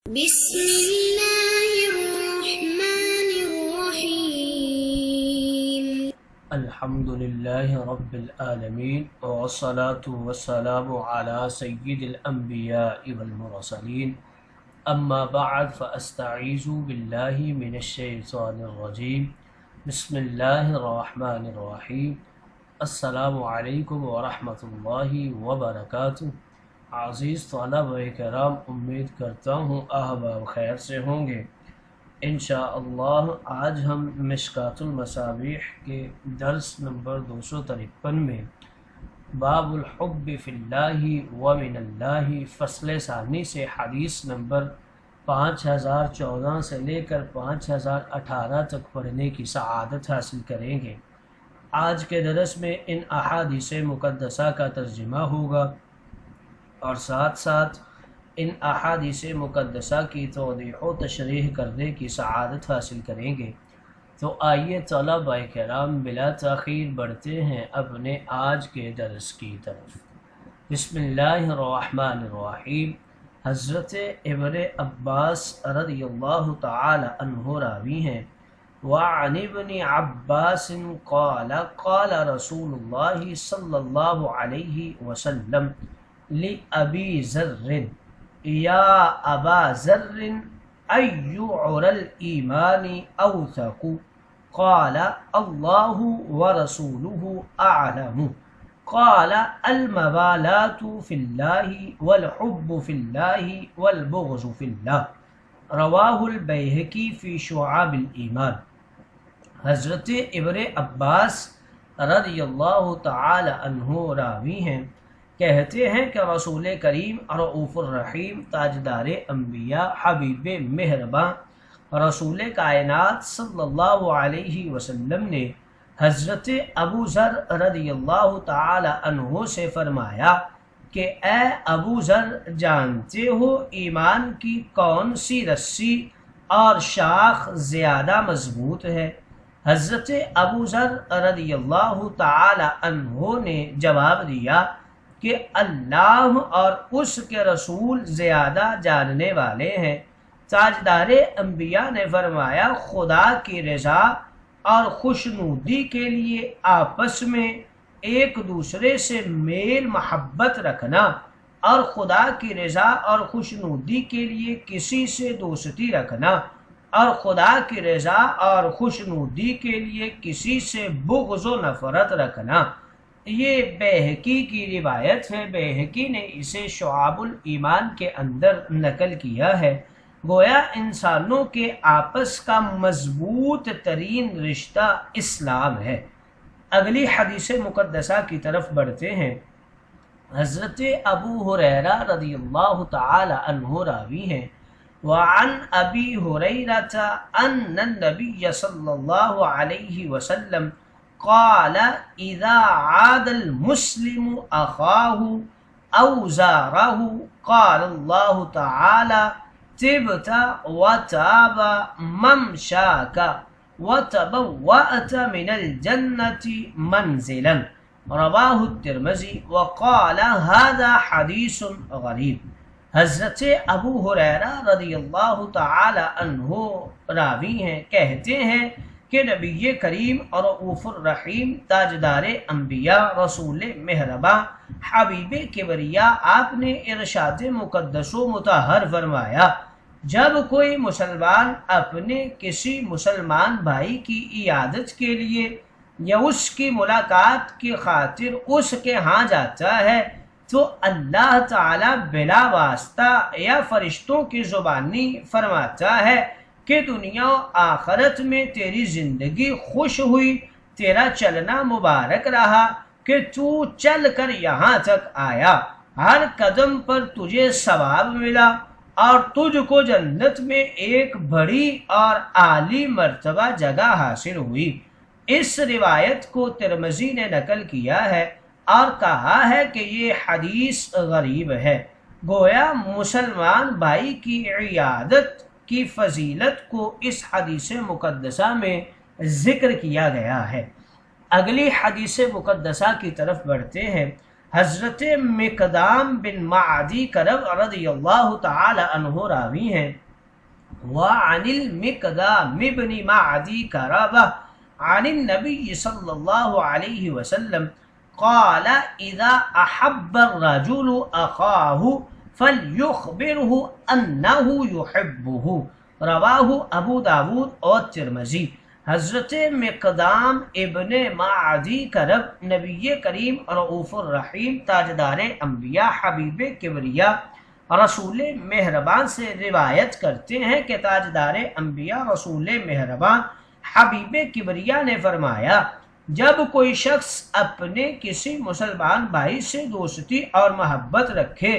بسم الله الرحمن الرحيم الحمد لله رب العالمين والصلاة والسلام على سيد الأنبياء والمرسلين أما بعد فأستعيذ بالله من الشيطان الرجيم بسم الله الرحمن الرحيم السلام علیکم ورحمۃ اللہ وبرکاتہ۔ عزیز طلبہ کرام، امید کرتا ہوں احباب خیر سے ہوں گے۔ انشاءاللہ آج ہم مشکات المصابیح کے درس نمبر 253 میں باب الحب فی اللہ ومن اللہ فصل ثانی سے حدیث نمبر 5014 سے لے کر 5018 تک پڑھنے کی سعادت حاصل کریں گے۔ آج کے درس میں ان احادیث مقدسہ کا ترجمہ ہوگا اور ساتھ ساتھ ان احادیث مقدسہ کی توضیح و تشریح کرنے کی سعادت حاصل کریں گے۔ تو آئیے طلبہ کرام بلا تاخیر بڑھتے ہیں اپنے آج کے درس کی طرف۔ بسم اللہ الرحمن الرحیم۔ حضرت ابن عباس رضی اللہ تعالی عنہ راوی ہیں، وعن ابن عباس قال قال رسول اللہ صلی اللہ علیہ وسلم لأبی ذر یا ابا ذر ای عر الایمان اوثق قال اللہ ورسولہ اعلم قال المبالات فی اللہ والحب فی اللہ والبغض فی اللہ، رواہ البیہقی فی شعاب الایمان۔ حضرت ابن عباس رضی اللہ تعالی عنہ راوی ہیں، کہتے ہیں کہ رسول کریم رؤوف الرحیم تاجدار انبیاء حبیب مہرباں رسول کائنات صلی اللہ علیہ وسلم نے حضرت ابو ذر رضی اللہ تعالی عنہ سے فرمایا کہ اے ابو ذر، جانتے ہو ایمان کی کون سی رسی اور شاخ زیادہ مضبوط ہے؟ حضرت ابو ذر رضی اللہ تعالی عنہ نے جواب دیا کہ اللہ اور اس کے رسول زیادہ جاننے والے ہیں۔ تاجدار انبیاء نے فرمایا، خدا کی رضا اور خوشنودی کے لیے آپس میں ایک دوسرے سے میل محبت رکھنا اور خدا کی رضا اور خوشنودی کے لیے کسی سے دوستی رکھنا اور خدا کی رضا اور خوشنودی کے لیے کسی سے بغض و نفرت رکھنا، یہ بیہقی کی روایت ہے۔ بیہقی نے اسے شعاب الایمان کے اندر نقل کیا ہے۔ گویا انسانوں کے آپس کا مضبوط ترین رشتہ اسلام ہے۔ اگلی حدیث مقدسہ کی طرف بڑھتے ہیں۔ حضرت ابو ہریرہ رضی اللہ تعالی عنہ راوی ہیں، وعن ابی ہریرہ ان النبی صلی اللہ علیہ وسلم قال اذا عاد المسلم اخاہ او زارہ قال اللہ تعالی تبت وتاب ممشاک وتبوأت من الجنة منزلا، رواہ الترمذی وقال هذا حدیث غریب۔ حضرت ابو ہریرہ رضی اللہ تعالی عنہ راوی ہیں، کہتے ہیں کہ نبی کریم اور رؤوف الرحیم تاجدار انبیاء رسول مہرباں حبیب کبریا آپ نے ارشاد مقدس و مطہر فرمایا، جب کوئی مسلمان اپنے کسی مسلمان بھائی کی عیادت کے لیے یا اس کی ملاقات کی خاطر اس کے ہاں جاتا ہے تو اللہ تعالی بلا واسطہ یا فرشتوں کی زبانی فرماتا ہے کہ دنیا و آخرت میں تیری زندگی خوش ہوئی، تیرا چلنا مبارک رہا کہ تو چل کر یہاں تک آیا، ہر قدم پر تجھے ثواب ملا اور تجھ کو جنت میں ایک بڑی اور عالی مرتبہ جگہ حاصل ہوئی۔ اس روایت کو ترمذی نے نقل کیا ہے اور کہا ہے کہ یہ حدیث غریب ہے۔ گویا مسلمان بھائی کی عیادت کی فضیلت کو اس حدیث مقدسہ میں ذکر کیا گیا ہے۔ اگلی حدیث مقدسہ کی طرف بڑھتے ہیں۔ حضرت مقدام بن معدی کرب رضی اللہ تعالی عنہ راوی ہیں وعن المقدام بن معدی کرب عن النبی صلی اللہ علیہ وسلم قال اذا احب الرجل اخاہ فلیخبرہ انہ یحبہ، رواہ ابو داود اور ترمذی۔ حضرت مقدام ابن معدی کرب نبی کریم رؤوف الرحیم تاجدار انبیاء حبیب کبریا رسول مہربان سے روایت کرتے ہیں کہ تاجدار انبیاء رسول مہربان حبیب کبریا نے فرمایا، جب کوئی شخص اپنے کسی مسلمان بھائی سے دوستی اور محبت رکھے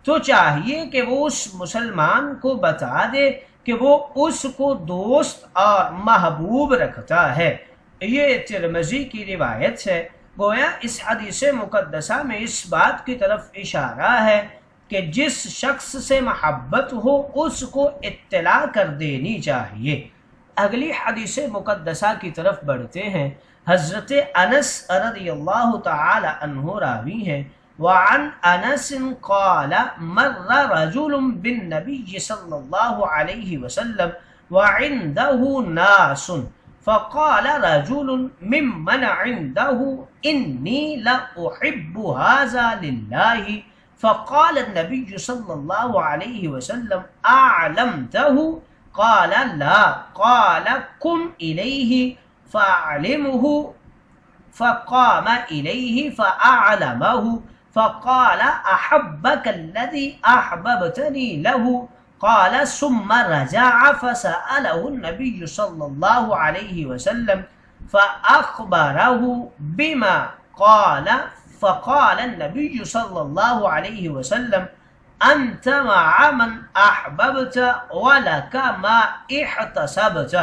تو چاہیے کہ وہ اس مسلمان کو بتا دے کہ وہ اس کو دوست اور محبوب رکھتا ہے۔ یہ ترمذی کی روایت ہے۔ گویا اس حدیث مقدسہ میں اس بات کی طرف اشارہ ہے کہ جس شخص سے محبت ہو اس کو اطلاع کر دینی چاہیے۔ اگلی حدیث مقدسہ کی طرف بڑھتے ہیں۔ حضرت انس رضی اللہ تعالی عنہ راوی ہیں وعن انس قال مر رجل بالنبي صلى الله عليه وسلم وعنده ناس فقال رجل ممن عنده إني لأحب هذا لله، فقال النبي صلى الله عليه وسلم أعلمته؟ قال لا، قال قم إليه فأعلمه، فقام إليه فأعلمه، فقال أحبك الذي أحببتني له؟ قال ثم رجع فسأله النبي صلى الله عليه وسلم فأخبره بما قال، فقال النبي صلى الله عليه وسلم أنت مع من أحببت ولك ما احتسبت،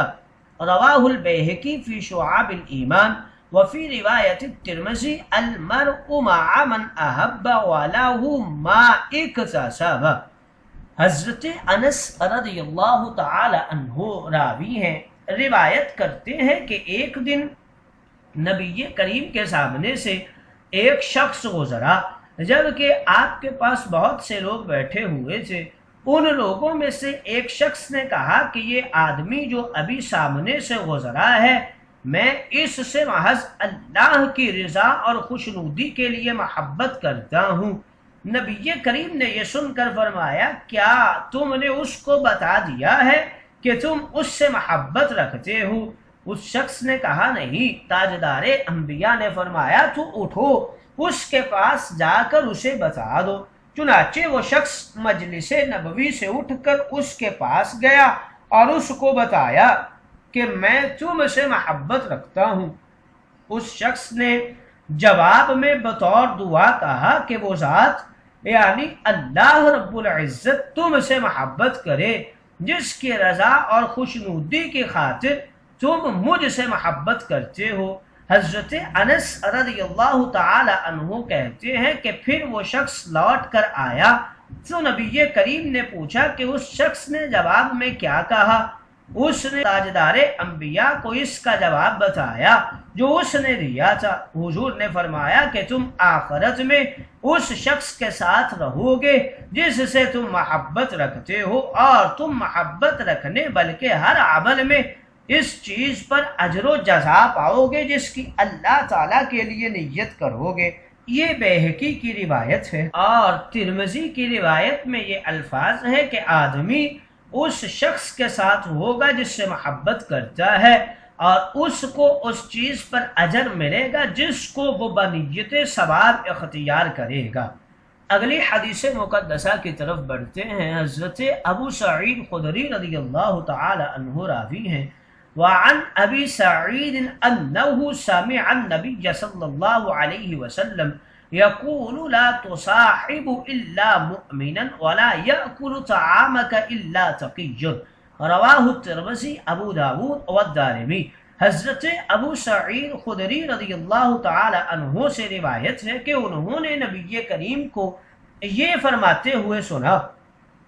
رواه البيهقي في شعاب الإيمان، وفي روایت الترمذی المرء مع من احب وله ما اکتسب۔ حضرت انس رضی اللہ تعالی عنہ راوی ہیں، روایت کرتے ہیں کہ ایک دن نبی کریم کے سامنے سے ایک شخص گزرا جبکہ آپ کے پاس بہت سے لوگ بیٹھے ہوئے تھے۔ ان لوگوں میں سے ایک شخص نے کہا کہ یہ آدمی جو ابھی سامنے سے گزرا ہے میں اس سے محض اللہ کی رضا اور خوشنودی کے لیے محبت کرتا ہوں۔ نبی کریم نے یہ سن کر فرمایا، کیا تم نے اس کو بتا دیا ہے کہ تم اس سے محبت رکھتے ہو؟ اس شخص نے کہا نہیں۔ تاجدار انبیاء نے فرمایا تو اٹھو، اس کے پاس جا کر اسے بتا دو۔ چنانچہ وہ شخص مجلس نبوی سے اٹھ کر اس کے پاس گیا اور اس کو بتایا کہ میں تم سے محبت رکھتا ہوں۔ اس شخص نے جواب میں بطور دعا کہا کہ وہ ذات یعنی اللہ رب العزت تم سے محبت کرے جس کی رضا اور خوشنودی کی خاطر تم مجھ سے محبت کرتے ہو۔ حضرت انس رضی اللہ تعالی عنہ کہتے ہیں کہ پھر وہ شخص لوٹ کر آیا تو نبی کریم نے پوچھا کہ اس شخص نے جواب میں کیا کہا؟ اس نے تاجدار انبیاء کو اس کا جواب بتایا جو اس نے دیا تھا۔ حضور نے فرمایا کہ تم آخرت میں اس شخص کے ساتھ رہو گے جس سے تم محبت رکھتے ہو، اور تم محبت رکھنے بلکہ ہر عمل میں اس چیز پر اجر و جزا پاؤ گے جس کی اللہ تعالیٰ کے لیے نیت کرو گے۔ یہ بیہقی کی روایت ہے، اور ترمذی کی روایت میں یہ الفاظ ہے کہ آدمی اس شخص کے ساتھ ہوگا جس سے محبت کرتا ہے اور اس کو اس چیز پر اجر ملے گا جس کو وہ بنیت ثواب اختیار کرے گا۔ اگلی حدیث مقدسہ کی طرف بڑھتے ہیں۔ حضرت ابو سعید خدری رضی اللہ تعالی عنہ راوی ہیں وعن ابی سعید انہ سمع النبی صلی اللہ علیہ وسلم يقول لا تصاحب الا مؤمنا ولا يأكل طعامك الا تقي، رواہ الترمذی، ابو داود والدارمی۔ حضرت ابو سعید خدری رضی اللہ تعالی عنہ سے روایت ہے کہ انہوں نے نبی کریم کو یہ فرماتے ہوئے سنا،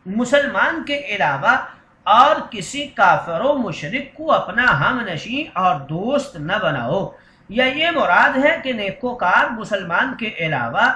مسلمان کے علاوہ اور کسی کافر و مشرک کو اپنا ہم نشین اور دوست نہ بناؤ، یا یہ مراد ہے کہ نیکوکار مسلمان کے علاوہ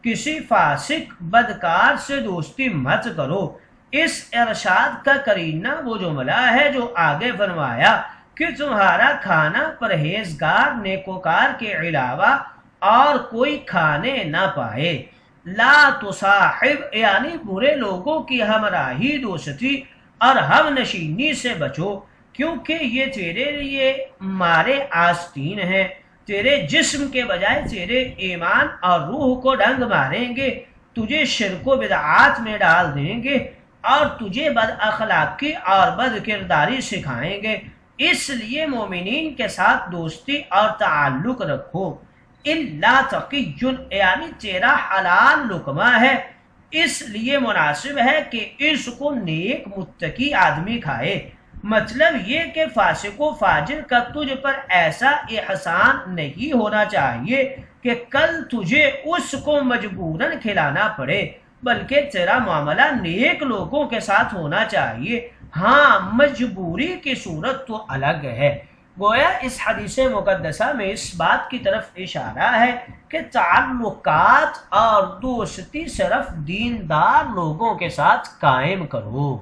کسی فاسق بدکار سے دوستی مت کرو۔ اس ارشاد کا قرینہ وہ جملہ ہے جو آگے فرمایا کہ تمہارا کھانا پرہیزگار نیکوکار کے علاوہ اور کوئی کھانے نہ پائے۔ لا تصاحب یعنی برے لوگوں کی ہمراہی دوستی اور ہم نشینی سے بچو، کیونکہ یہ تیرے لیے مارے آستین ہیں، تیرے جسم کے بجائے تیرے ایمان اور روح کو ڈنگ ماریں گے، تجھے شرک و بدعات میں ڈال دیں گے اور تجھے بد اخلاقی اور بد کرداری سکھائیں گے۔ اس لیے مومنین کے ساتھ دوستی اور تعلق رکھو۔ الا تقی یعنی تیرا حلال لقمہ ہے، اس لیے مناسب ہے کہ اس کو نیک متقی آدمی کھائے۔ مطلب یہ کہ فاسق و فاجر کا تجھ پر ایسا احسان نہیں ہونا چاہیے کہ کل تجھے اس کو مجبوراً کھلانا پڑے، بلکہ تیرا معاملہ نیک لوگوں کے ساتھ ہونا چاہیے۔ ہاں مجبوری کی صورت تو الگ ہے۔ گویا اس حدیث مقدسہ میں اس بات کی طرف اشارہ ہے کہ تعلقات اور دوستی صرف دیندار لوگوں کے ساتھ قائم کرو۔